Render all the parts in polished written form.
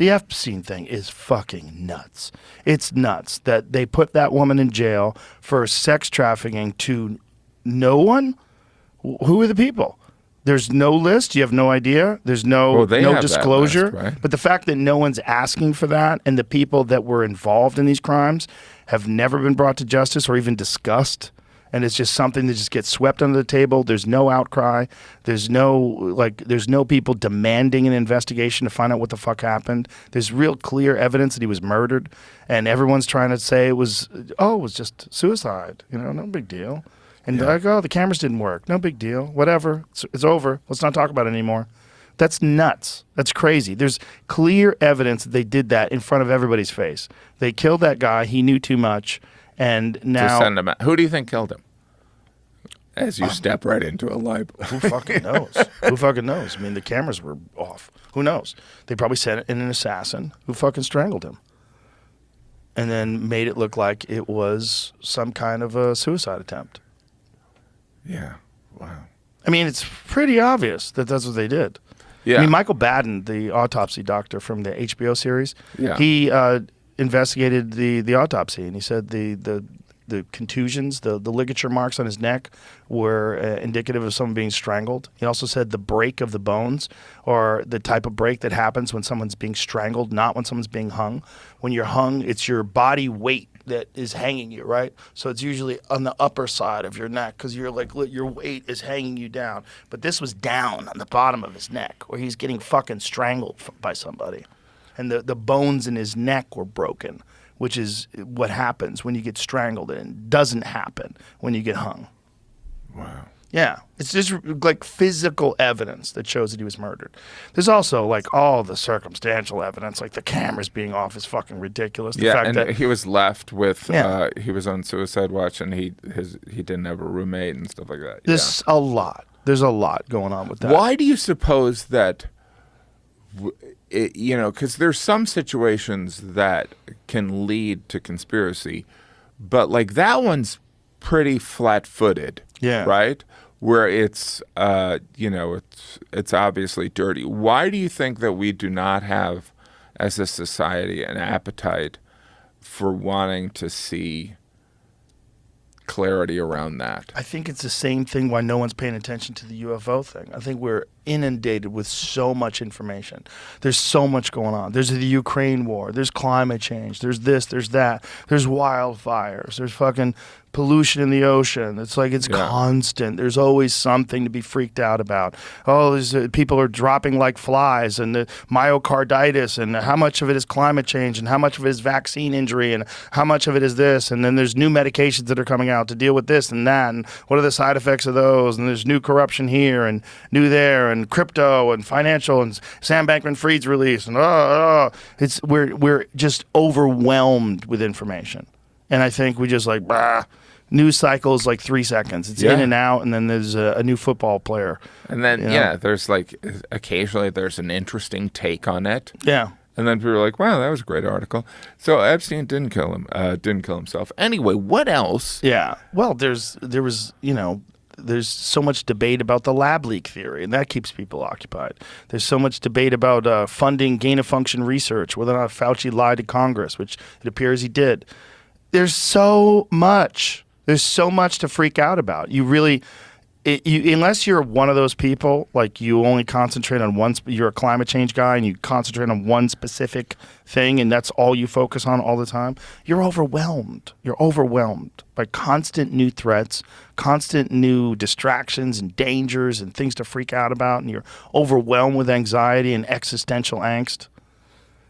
The Epstein thing is fucking nuts. It's nuts that they put that woman in jail for sex trafficking to no one. Who are the people? There's no list. You have no idea. There's no disclosure. List, right? But the fact that no one's asking for that, and the people that were involved in these crimes have never been brought to justice or even discussed, and it's just something that just gets swept under the table. There's no outcry. There's no people demanding an investigation to find out what the fuck happened. There's real clear evidence that he was murdered, and everyone's trying to say it was just suicide. No big deal. And the cameras didn't work. No big deal. Whatever. It's over. Let's not talk about it anymore. That's nuts. That's crazy. There's clear evidence that they did that in front of everybody's face. They killed that guy. He knew too much. And now... To send him out. Who do you think killed him? As you step right into a lie. Who fucking knows? Who fucking knows? I mean, the cameras were off. Who knows? They probably sent in an assassin who fucking strangled him. And then made it look like it was some kind of a suicide attempt. Yeah. Wow. I mean, it's pretty obvious that that's what they did. Yeah. I mean, Michael Baden, the autopsy doctor from the HBO series, he investigated the autopsy, and he said the contusions, the ligature marks on his neck were indicative of someone being strangled. He also said the break of the bones, or the type of break that happens when someone's being strangled, not when someone's being hung. When you're hung, it's your body weight that is hanging you, right? So it's usually on the upper side of your neck because your weight is hanging you down. But this was down on the bottom of his neck, where he's getting fucking strangled by somebody. And the bones in his neck were broken, which is what happens when you get strangled, and doesn't happen when you get hung. Wow. Yeah, it's just like physical evidence that shows that he was murdered. There's also like all the circumstantial evidence, like the cameras being off is fucking ridiculous. The fact that he was left with he was on suicide watch, and he didn't have a roommate and stuff like that. There's a lot. There's a lot going on with that. Why do you suppose that? Because there's some situations that can lead to conspiracy, but like that one's pretty flat-footed. Yeah. Right? Where it's it's obviously dirty. Why do you think that we do not have, as a society, an appetite for wanting to see clarity around that? I think it's the same thing why no one's paying attention to the UFO thing. I think we're inundated with so much information. There's so much going on. There's the Ukraine war. There's climate change. There's this. There's that. There's wildfires. There's fucking pollution in the ocean. It's like it's constant. There's always something to be freaked out about. Oh, people are dropping like flies, and the myocarditis, and how much of it is climate change, and how much of it is vaccine injury, and how much of it is this, and then there's new medications that are coming out to deal with this and that, and what are the side effects of those, and there's new corruption here and new there, and crypto and financial, and Sam Bankman-Fried's release, and we're just overwhelmed with information. And I think we just like, news cycle is like 3 seconds. It's in and out, and then there's a new football player. And then, there's like, occasionally there's an interesting take on it. Yeah. And then people are like, wow, that was a great article. So Epstein didn't kill himself. Anyway, what else? Yeah. Well, there's so much debate about the lab leak theory, and that keeps people occupied. There's so much debate about funding gain-of-function research, whether or not Fauci lied to Congress, which it appears he did. There's so much. There's so much to freak out about. You really, unless you're one of those people, like you only concentrate on one, you're a climate change guy and you concentrate on one specific thing and that's all you focus on all the time, you're overwhelmed. You're overwhelmed by constant new threats, constant new distractions and dangers and things to freak out about, and you're overwhelmed with anxiety and existential angst.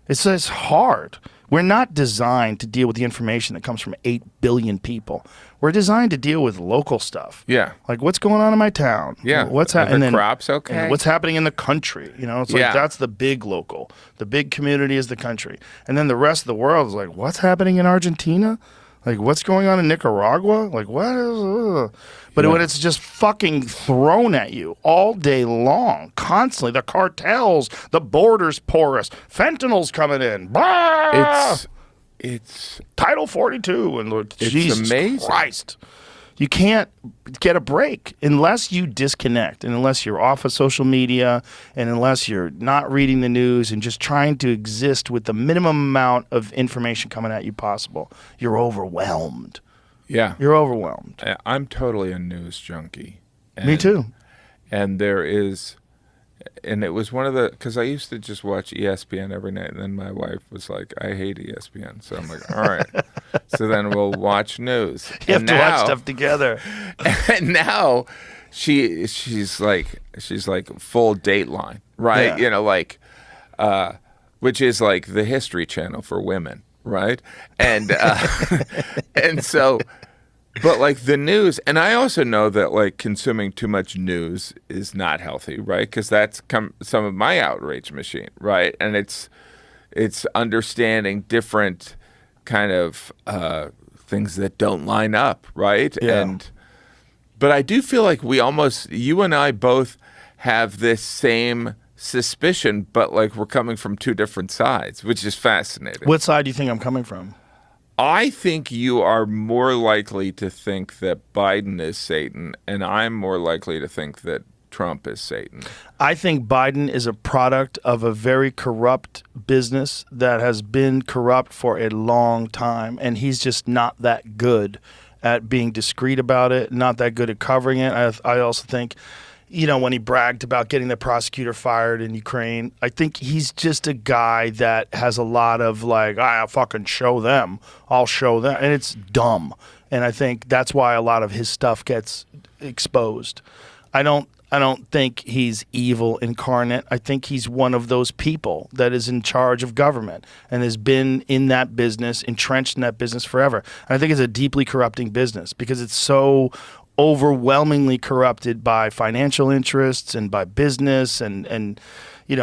It's hard. We're not designed to deal with the information that comes from 8 billion people. We're designed to deal with local stuff. Yeah. Like what's going on in my town? Yeah. What's happening? Crops okay? And what's happening in the country? It's like that's the big local. The big community is the country. And then the rest of the world is like, what's happening in Argentina? Like, what's going on in Nicaragua? Like, what is... But when it's just fucking thrown at you all day long, constantly, the cartels, the border's porous, fentanyl's coming in. Blah! It's Title 42 and Lord Jesus amazing. Christ. You can't get a break unless you disconnect and unless you're off of social media and unless you're not reading the news and just trying to exist with the minimum amount of information coming at you possible. You're overwhelmed. Yeah. You're overwhelmed. I'm totally a news junkie. Me too. And there is, and it was one of the, because I used to just watch ESPN every night, and then my wife was like, I hate ESPN. So I'm like, all right. So then we'll watch news. You have to watch stuff together. And now she's like full Dateline, right? Yeah. Which is like the History Channel for women, right? And and so, but like the news, and I also know that like consuming too much news is not healthy, right? Because that's some of my outrage machine, right? And it's understanding different kind of things that don't line up, right? Yeah. But I do feel like you and I both have this same suspicion, but like we're coming from two different sides, which is fascinating. What side do you think I'm coming from? I think you are more likely to think that Biden is Satan, and I'm more likely to think that Trump is Satan. I think Biden is a product of a very corrupt business that has been corrupt for a long time, and he's just not that good at being discreet about it, not that good at covering it. I also think, when he bragged about getting the prosecutor fired in Ukraine, I think he's just a guy that has a lot of like, I'll fucking show them. I'll show them. And it's dumb. And I think that's why a lot of his stuff gets exposed. I don't think he's evil incarnate. I think he's one of those people that is in charge of government and has been in that business, entrenched in that business forever. And I think it's a deeply corrupting business because it's so overwhelmingly corrupted by financial interests and by business and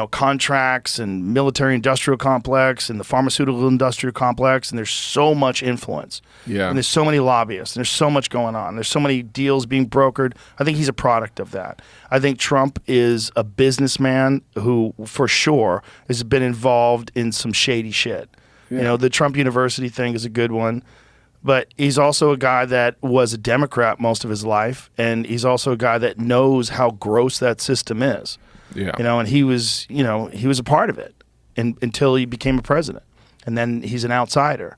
contracts and military industrial complex and the pharmaceutical industrial complex, and there's so much influence. Yeah. And there's so many lobbyists and there's so much going on. There's so many deals being brokered. I think he's a product of that. I think Trump is a businessman who for sure has been involved in some shady shit. Yeah. The Trump University thing is a good one. But he's also a guy that was a Democrat most of his life, and he's also a guy that knows how gross that system is. Yeah. And he was a part of it until he became a president. And then he's an outsider.